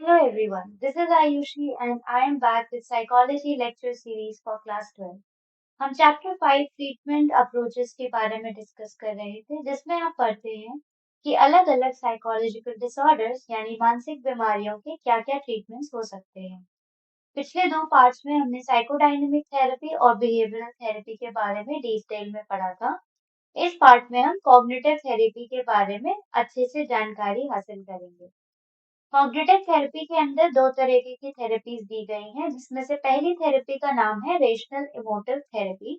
Hello everyone, this is Ayushi and I am back with Psychology Lecture Series for Class 12. हम chapter 5 treatment approaches के बारे में discuss कर रहे थे जिसमें हम पढ़ते हैं कि अलग-अलग साइकोलॉजिकल डिसऑर्डर्स यानी मानसिक बीमारियों के क्या-क्या ट्रीटमेंट्स हो सकते हैं। पिछले दो पार्ट्स में हमने साइकोडायनेमिक थेरेपी और बिहेवियरल थेरेपी के बारे में डिटेल में पढ़ा था। इस पार्ट में हम कॉग्निटिव थेरेपी के बारे में अच्छे से जानकारी हासिल करेंगे। कॉग्निटिव थेरेपी के अंदर दो तरीके की थेरेपीज दी गई हैं जिसमें से पहली थेरेपी का नाम है रेशनल इमोटिव थेरेपी।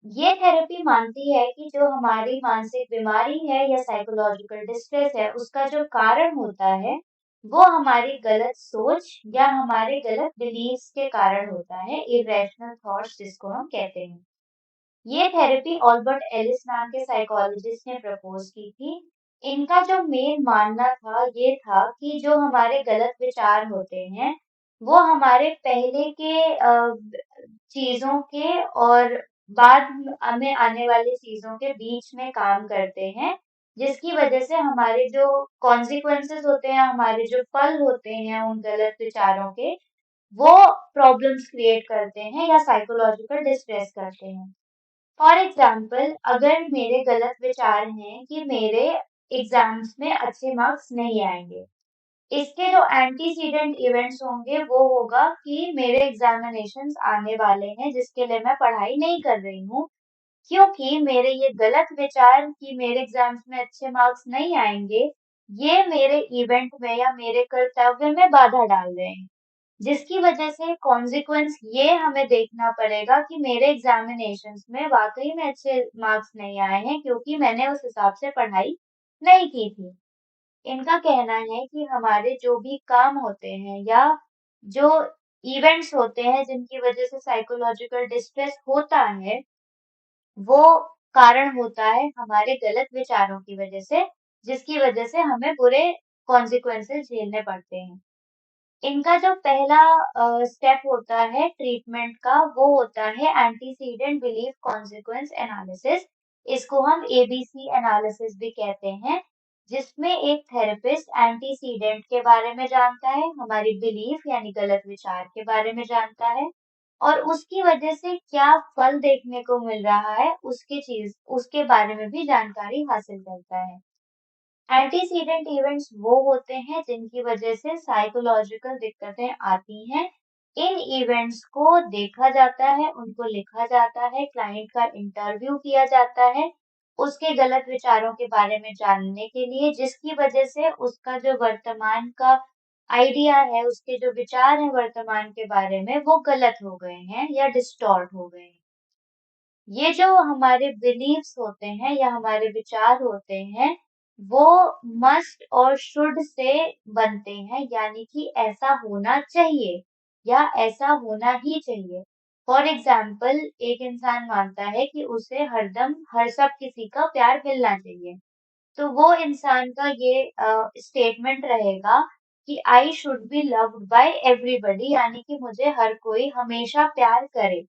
ये थेरेपी मानती है कि जो हमारी मानसिक बीमारी है या साइकोलॉजिकल डिस्ट्रेस है उसका जो कारण होता है वो हमारी गलत सोच या हमारे गलत बिलीव्स के कारण होता है, इरेशनल थॉट्स जिसको हम कहते हैं। ये थेरेपी ऑल्बर्ट एलिस नाम के साइकोलॉजिस्ट ने प्रपोज की थी। इनका जो मेन मानना था ये था कि जो हमारे गलत विचार होते हैं वो हमारे पहले के चीजों के और बाद में आने वाली चीजों के बीच में काम करते हैं, जिसकी वजह से हमारे जो कॉन्सिक्वेंसेस होते हैं, हमारे जो फल होते हैं उन गलत विचारों के, वो प्रॉब्लम्स क्रिएट करते हैं या साइकोलॉजिकल डिस्ट्रेस करते हैं। फॉर एग्जाम्पल, अगर मेरे गलत विचार हैं कि मेरे एग्जाम्स में अच्छे मार्क्स नहीं आएंगे, इसके जो एंटीसीडेंट इवेंट्स होंगे वो होगा कि मेरे एग्जामिनेशंस आने वाले हैं जिसके लिए मैं पढ़ाई नहीं कर रही हूँ, क्योंकि मेरे ये गलत विचार कि मेरे एग्जाम्स में अच्छे मार्क्स नहीं आएंगे, ये मेरे इवेंट में या मेरे कर्तव्य में बाधा डाल रहे हैं, जिसकी वजह से कॉन्सिक्वेंस ये हमें देखना पड़ेगा कि मेरे एग्जामिनेशंस में वाकई में अच्छे मार्क्स नहीं आए हैं क्योंकि मैंने उस हिसाब से पढ़ाई नहीं की थी। इनका कहना है कि हमारे जो भी काम होते हैं या जो इवेंट्स होते हैं जिनकी वजह से साइकोलॉजिकल डिस्ट्रेस होता है, वो कारण होता है हमारे गलत विचारों की वजह से, जिसकी वजह से हमें बुरे कॉन्सिक्वेंसेस झेलने पड़ते हैं। इनका जो पहला स्टेप होता है ट्रीटमेंट का वो होता है एंटीसीडेंट बिलीफ कॉन्सिक्वेंस एनालिसिस। इसको हम एबीसी एनालिसिस भी कहते हैं, जिसमें एक थेरेपिस्ट एंटीसीडेंट के बारे में जानता है, हमारी बिलीफ यानी गलत विचार के बारे में जानता है और उसकी वजह से क्या फल देखने को मिल रहा है उसके बारे में भी जानकारी हासिल करता है। एंटीसीडेंट इवेंट्स वो होते हैं जिनकी वजह से साइकोलॉजिकल दिक्कतें आती हैं। इन इवेंट्स को देखा जाता है, उनको लिखा जाता है, क्लाइंट का इंटरव्यू किया जाता है, उसके गलत विचारों के बारे में जानने के लिए, जिसकी वजह से उसका जो वर्तमान का आइडिया है, उसके जो विचार हैं वर्तमान के बारे में, वो गलत हो गए हैं या डिस्टॉर्ट हो गए हैं। ये जो हमारे बिलीव्स होते हैं या हमारे विचार होते हैं, वो मस्ट और शुड से बनते हैं, यानी कि ऐसा होना चाहिए या ऐसा होना ही चाहिए। फॉर एग्जाम्पल, एक इंसान मानता है कि उसे हरदम हर सब किसी का प्यार मिलना चाहिए, तो वो इंसान का ये स्टेटमेंट रहेगा कि I should be loved by everybody, यानी कि मुझे हर कोई हमेशा प्यार करे।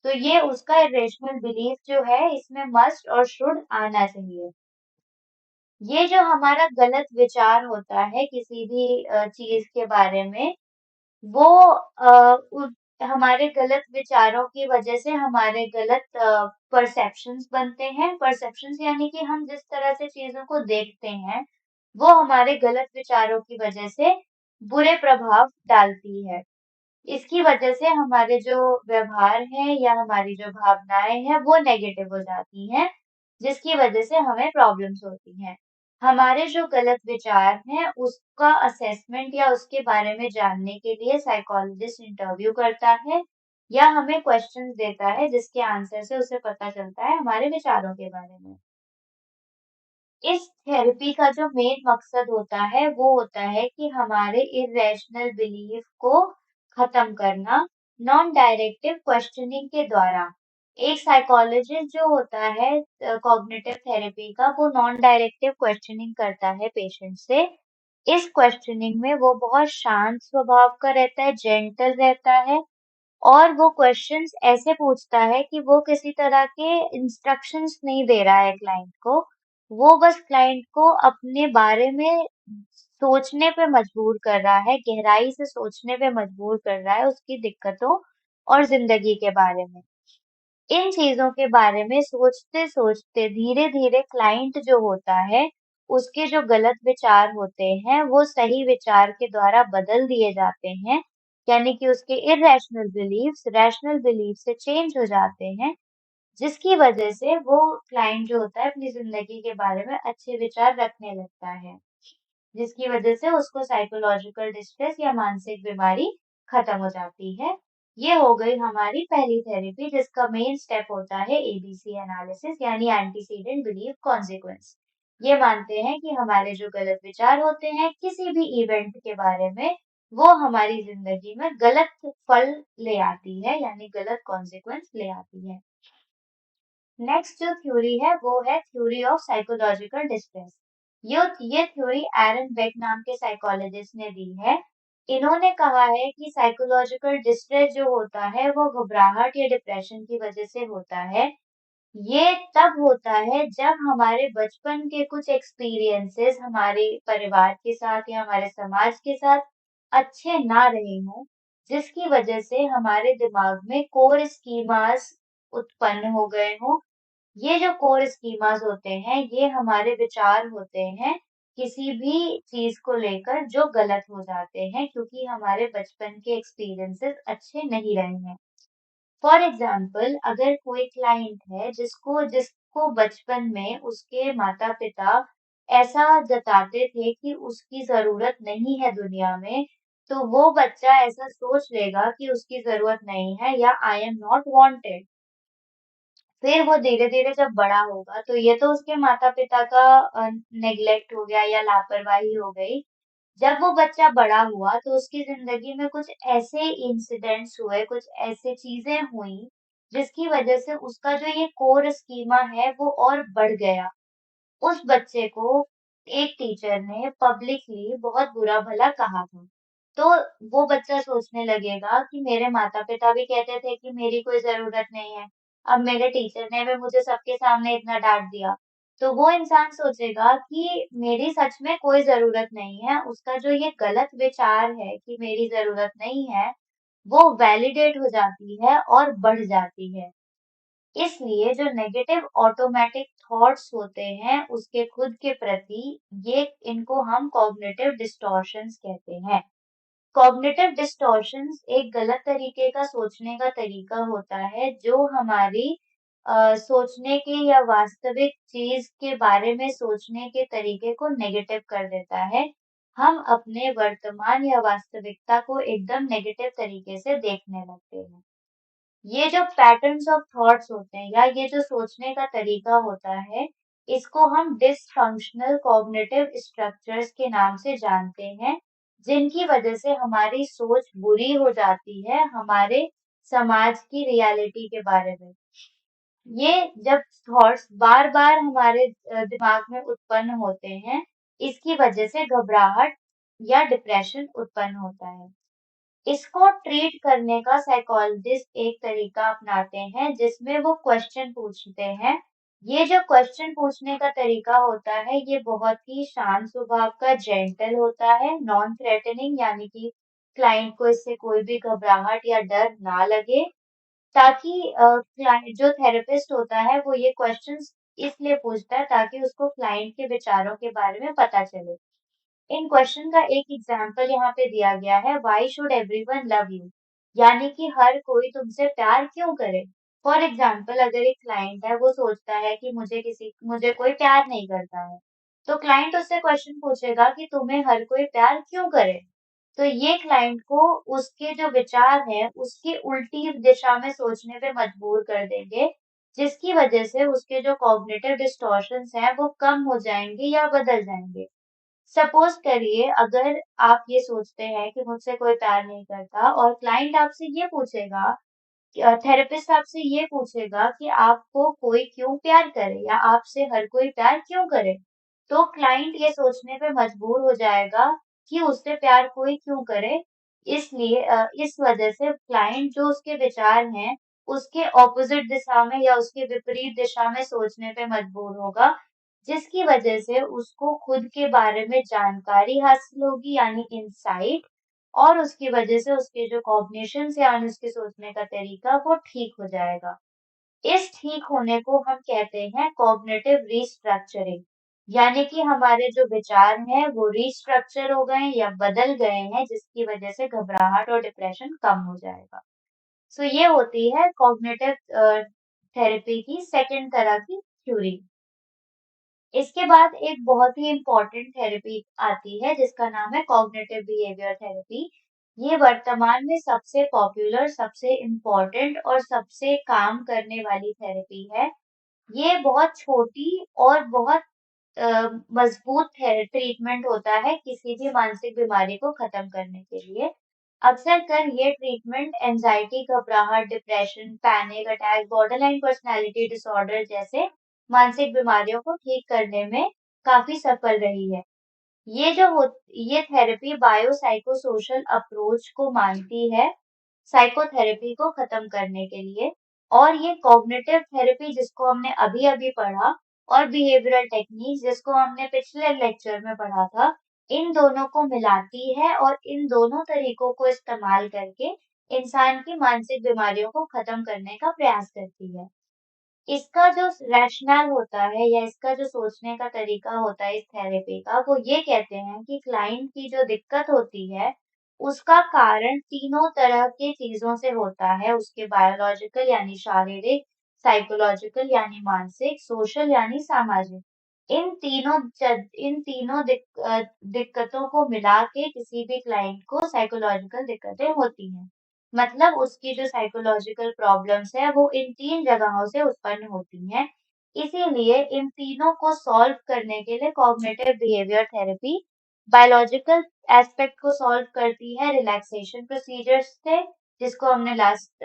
तो ये उसका इरेशनल बिलीफ जो है इसमें मस्ट और शुड आना चाहिए। ये जो हमारा गलत विचार होता है किसी भी चीज के बारे में, वो हमारे गलत विचारों की वजह से हमारे गलत परसेप्शंस बनते हैं। परसेप्शंस यानी कि हम जिस तरह से चीजों को देखते हैं, वो हमारे गलत विचारों की वजह से बुरे प्रभाव डालती है। इसकी वजह से हमारे जो व्यवहार है या हमारी जो भावनाएँ हैं वो नेगेटिव हो जाती हैं, जिसकी वजह से हमें प्रॉब्लम्स होती हैं। हमारे जो गलत विचार हैं उसका असेसमेंट या उसके बारे में जानने के लिए साइकोलॉजिस्ट इंटरव्यू करता है या हमें क्वेश्चंस देता है जिसके आंसर से उसे पता चलता है हमारे विचारों के बारे में। इस थेरेपी का जो मेन मकसद होता है वो होता है कि हमारे इर्रेशनल बिलीफ को खत्म करना नॉन डायरेक्टिव क्वेश्चनिंग के द्वारा। एक साइकोलॉजिस्ट जो होता है कॉग्निटिव थेरेपी का, वो नॉन डायरेक्टिव क्वेश्चनिंग करता है पेशेंट से। इस क्वेश्चनिंग में वो बहुत शांत स्वभाव का रहता है, जेंटल रहता है और वो क्वेश्चंस ऐसे पूछता है कि वो किसी तरह के इंस्ट्रक्शंस नहीं दे रहा है क्लाइंट को। वो बस क्लाइंट को अपने बारे में सोचने पे मजबूर कर रहा है, गहराई से सोचने पे मजबूर कर रहा है उसकी दिक्कतों और जिंदगी के बारे में। इन चीजों के बारे में सोचते-सोचते धीरे-धीरे क्लाइंट जो होता है, उसके जो गलत विचार होते हैं, वो सही विचार के द्वारा बदल दिए जाते हैं। यानी कि उसके इर्रेशनल बिलीफ्स रैशनल बिलीफ से चेंज हो जाते हैं, जिसकी वजह से वो क्लाइंट जो होता है अपनी जिंदगी के बारे में अच्छे विचार रखने लगता है। जिसकी वजह से उसको साइकोलॉजिकल डिस्ट्रेस या मानसिक बीमारी खत्म हो जाती है। ये हो गई हमारी पहली थेरेपी जिसका मेन स्टेप होता है एबीसी एनालिसिस यानी एंटीसीडेंट बिलीव कॉन्सिक्वेंस। ये मानते हैं कि हमारे जो गलत विचार होते हैं किसी भी इवेंट के बारे में वो हमारी जिंदगी में गलत फल ले आती है यानी गलत कॉन्सिक्वेंस ले आती है। नेक्स्ट जो थ्योरी है वो है थ्योरी ऑफ साइकोलॉजिकल डिस्ट्रेस। ये थ्योरी एरन बेक नाम के साइकोलॉजिस्ट ने दी है। इन्होंने कहा है कि साइकोलॉजिकल डिस्ट्रेस जो होता है वो घबराहट या डिप्रेशन की वजह से होता है। ये तब होता है जब हमारे बचपन के कुछ एक्सपीरियंसेस हमारे परिवार के साथ या हमारे समाज के साथ अच्छे ना रहे हों, जिसकी वजह से हमारे दिमाग में कोर स्कीमास उत्पन्न हो गए हों। ये जो कोर स्कीमास होते हैं, ये हमारे विचार होते हैं किसी भी चीज को लेकर जो गलत हो जाते हैं क्योंकि हमारे बचपन के एक्सपीरियंसेस अच्छे नहीं रहे हैं। फॉर एग्जाम्पल अगर कोई क्लाइंट है जिसको जिसको बचपन में उसके माता पिता ऐसा जताते थे कि उसकी जरूरत नहीं है दुनिया में, तो वो बच्चा ऐसा सोच लेगा कि उसकी जरूरत नहीं है या आई एम नॉट वांटेड। फिर वो धीरे-धीरे जब बड़ा होगा तो ये तो उसके माता-पिता का नेग्लेक्ट हो गया या लापरवाही हो गई। जब वो बच्चा बड़ा हुआ तो उसकी ज़िंदगी में कुछ ऐसे इंसिडेंट्स हुए, कुछ ऐसी चीज़ें हुई, जिसकी वज़ह से उसका जो ये कोर स्कीमा है वो और बढ़ गया। उस बच्चे को एक टीचर ने पब्लिकली बहुत बुरा-भला कहा था। तो वो बच्चा सोचने लगेगा कि मेरे माता-पिता भी कहते थे कि मेरी कोई ज़रूरत नहीं है। अब मेरे टीचर ने भी मुझे सबके सामने इतना डाँट दिया। तो वो इंसान सोचेगा कि मेरी सच में कोई ज़रूरत नहीं है। उसका जो ये गलत विचार है कि मेरी ज़रूरत नहीं है, वो वैलिडेट हो जाती है और बढ़ जाती है। इसलिए जो नेगेटिव ऑटोमैटिक थॉट्स होते हैं उसके खुद के प्रति ये इनको हम कॉग्निटिव डिस्टॉर्शंस कहते हैं। कॉग्निटिव डिस्टॉर्शंस एक गलत तरीके का सोचने का तरीका होता है जो हमारी सोचने के या वास्तविक चीज के बारे में सोचने के तरीके को नेगेटिव कर देता है। हम अपने वर्तमान या वास्तविकता को एकदम नेगेटिव तरीके से देखने लगते हैं। ये जो पैटर्न्स ऑफ थॉट्स होते हैं या ये जो सोचने का तरीका होता है, इसको हम डिसफंक्शनल कॉग्निटिव स्ट्रक्चर्स के नाम से जानते हैं, जिनकी वजह से हमारी सोच बुरी हो जाती है हमारे समाज की रियलिटी के बारे में। ये जब थॉट्स बार-बार हमारे दिमाग में उत्पन्न होते हैं, इसकी वजह से घबराहट या डिप्रेशन उत्पन्न होता है। इसको ट्रीट करने का साइकोलॉजिस्ट एक तरीका अपनाते हैं जिसमें वो क्वेश्चन पूछते हैं। ये जो क्वेश्चन पूछने का तरीका होता है ये बहुत ही शांत स्वभाव का जेंटल होता है, नॉन थ्रेटनिंग यानी कि क्लाइंट को इससे कोई भी घबराहट या डर ना लगे, ताकि क्लाइंट जो थेरेपिस्ट होता है वो ये क्वेश्चंस इसलिए पूछता है ताकि उसको क्लाइंट के विचारों के बारे में पता चले। इन क्वेश्चन का एक एग्जाम्पल यहाँ पे दिया गया है why should everyone love you, यानी कि हर कोई तुमसे प्यार क्यों करे। फॉर एग्जाम्पल अगर एक क्लाइंट है वो सोचता है कि मुझे कोई प्यार नहीं करता है, तो क्लाइंट उससे क्वेश्चन पूछेगा कि तुम्हें हर कोई प्यार क्यों करे। तो ये क्लाइंट को उसके जो विचार हैं उसकी उल्टी दिशा में सोचने पे मजबूर कर देंगे, जिसकी वजह से उसके जो कॉग्निटिव डिस्टॉर्शंस हैं वो कम हो जाएंगे या बदल जाएंगे। सपोज करिए अगर आप ये सोचते हैं कि मुझसे कोई प्यार नहीं करता और क्लाइंट आपसे ये पूछेगा, थेरेपिस्ट आपसे ये पूछेगा कि आपको कोई क्यों प्यार करे या आपसे हर कोई प्यार क्यों करे, तो क्लाइंट ये सोचने पे मजबूर हो जाएगा कि उससे प्यार कोई क्यों करे। इसलिए इस वजह से क्लाइंट जो उसके विचार हैं उसके ऑपोजिट दिशा में या उसके विपरीत दिशा में सोचने पे मजबूर होगा, जिसकी वजह से उसको खुद के बारे में जानकारी हासिल होगी यानी इंसाइट, और उसकी वजह से उसके जो कॉग्निशन यानी उसके सोचने का तरीका वो ठीक हो जाएगा। इस ठीक होने को हम कहते हैं कॉग्निटिव रीस्ट्रक्चरिंग, यानी कि हमारे जो विचार हैं वो रीस्ट्रक्चर हो गए या बदल गए हैं, जिसकी वजह से घबराहट और डिप्रेशन कम हो जाएगा। सो ये होती है कॉग्निटिव थेरेपी की सेकंड तरह की थ्योरी। इसके बाद एक बहुत ही इम्पोर्टेंट थेरेपी आती है जिसका नाम है कॉग्निटिव बिहेवियर थेरेपी। ये वर्तमान में सबसे पॉपुलर, सबसे इम्पोर्टेंट और सबसे काम करने वाली थेरेपी है। ये बहुत छोटी और बहुत मजबूत ट्रीटमेंट होता है किसी भी मानसिक बीमारी को खत्म करने के लिए। अक्सर कर ये ट्रीटमेंट एंजाइटी, घबराहट, depression, panic attack, borderline personality disorder जैसे मानसिक बीमारियों को ठीक करने में काफी सफल रही है। ये थेरेपी बायोसाइकोसोशल अप्रोच को मानती है साइकोथेरेपी को खत्म करने के लिए, और ये कॉग्निटिव थेरेपी जिसको हमने अभी-अभी पढ़ा और बिहेवियरल टेक्निक जिसको हमने पिछले लेक्चर में पढ़ा था, इन दोनों को मिलाती है और इन दोनों तरीकों को इस्तेमाल करके इंसान की मानसिक बीमारियों को खत्म करने का प्रयास करती है। इसका जो रैशनल होता है या इसका जो सोचने का तरीका होता है इस थेरेपी का, वो ये कहते हैं कि क्लाइंट की जो दिक्कत होती है, उसका कारण तीनों तरह की चीज़ों से होता है। उसके बायोलॉजिकल यानी शारीरिक, साइकोलॉजिकल यानी मानसिक, सोशल यानी सामाजिक। इन तीनों दिक्कतों को मिला के किसी भी क्लाइंट को साइकोलॉजिकल दिक्कतें होती हैं। मतलब उसकी जो साइकोलॉजिकल प्रॉब्लम्स है वो इन 3 जगहों से उत्पन्न होती हैं। इसीलिए इन तीनों को सॉल्व करने के लिए cognitive behaviour therapy biological aspect को सॉल्व करती है रिलैक्सेशन प्रोसीजर्स से, जिसको हमने लास्ट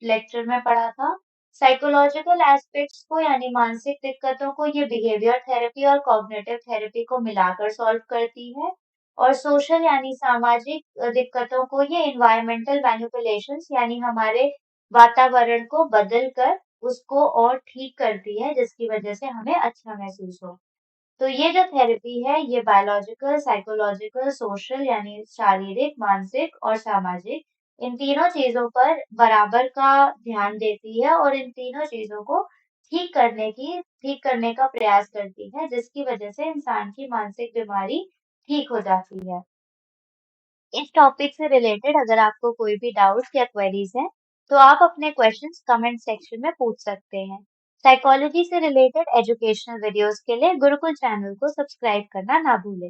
लेक्चर में पढ़ा था। साइकोलॉजिकल एस्पेक्ट्स को यानी मानसिक दिक्कतों को ये बिहेवियर थेरेपी और कॉग्निटिव थेरेपी को मिलाकर सॉल्व करती है। और सोशल यानी सामाजिक दिक्कतों को ये एनवायरमेंटल मैनिपुलेशंस यानी हमारे वातावरण को बदल कर उसको और ठीक करती है, जिसकी वजह से हमें अच्छा महसूस हो। तो ये जो थेरेपी है ये बायोलॉजिकल, साइकोलॉजिकल, सोशल यानी शारीरिक, मानसिक और सामाजिक, इन तीनों चीजों पर बराबर का ध्यान देती है और इन तीनों चीजों को ठीक करने का प्रयास करती है, जिसकी वजह से इंसान की मानसिक बीमारी ठीक हो जाती है। इस टॉपिक से रिलेटेड अगर आपको कोई भी डाउट्स या क्वेरीज हैं, तो आप अपने क्वेश्चंस कमेंट सेक्शन में पूछ सकते हैं। साइकोलॉजी से रिलेटेड एजुकेशनल वीडियोस के लिए गुरुकुल चैनल को सब्सक्राइब करना ना भूलें।